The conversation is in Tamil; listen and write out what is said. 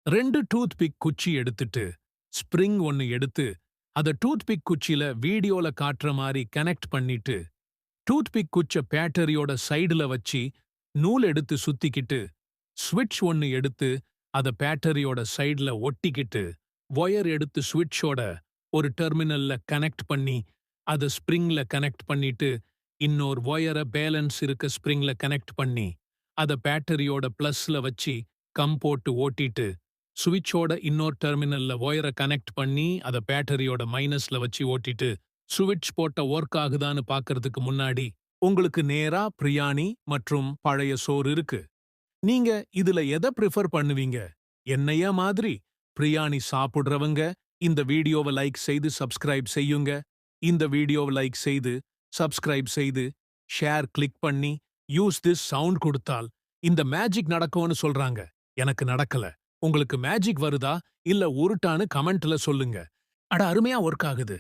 2 டூத் பிக் குச்சி எடுத்துட்டு ஸ்ப்ரிங் ஒன்னு எடுத்து அத டூத் பிக் குச்சில வீடியோல காட்டுற மாதிரி கனெக்ட் பண்ணிட்டு டூத் பிக் குச்ச பேட்டரியோட சைடுல வச்சு நூல் எடுத்து சுத்திக்கிட்டு ஸ்விட்ச் ஒன்னு எடுத்து அத பேட்டரியோட சைடுல ஒட்டிக்கிட்டு ஒயர் எடுத்து ஸ்விட்சோட ஒரு டெர்மினல்ல கனெக்ட் பண்ணி அத ஸ்ப்ரிங்ல கனெக்ட் பண்ணிட்டு இன்னொரு ஒயரை பேலன்ஸ் இருக்க ஸ்ப்ரிங்ல கனெக்ட் பண்ணி அத பேட்டரியோட பிளஸ்ல வச்சு கம் போட்டு ஓட்டிட்டு சுவிட்சோட இன்னொரு டெர்மினல்ல ஒயரை கனெக்ட் பண்ணி அத பேட்டரியோட மைனஸ்ல வச்சு ஓட்டிட்டு சுவிட்ச் போட்ட ஒர்க் ஆகுதான்னு பாக்கறதுக்கு முன்னாடி உங்களுக்கு நேரா பிரியாணி மற்றும் பழைய சோறு இருக்கு. நீங்க இதுல எதை ப்ரிஃபர் பண்ணுவீங்க? என்னைய மாதிரி பிரியாணி சாப்பிடுறவங்க இந்த வீடியோவை லைக் செய்து சப்ஸ்கிரைப் செய்யுங்க. இந்த வீடியோவை லைக் செய்து சப்ஸ்கிரைப் செய்து ஷேர் கிளிக் பண்ணி யூஸ் திஸ் சவுண்ட் கொடுத்தால் இந்த மேஜிக் நடக்கும்னு சொல்றாங்க. எனக்கு நடக்கல. உங்களுக்கு மேஜிக் வருதா இல்ல உருட்டான்னு கமெண்ட்ல சொல்லுங்க. அட அருமையா ஒர்க் ஆகுது.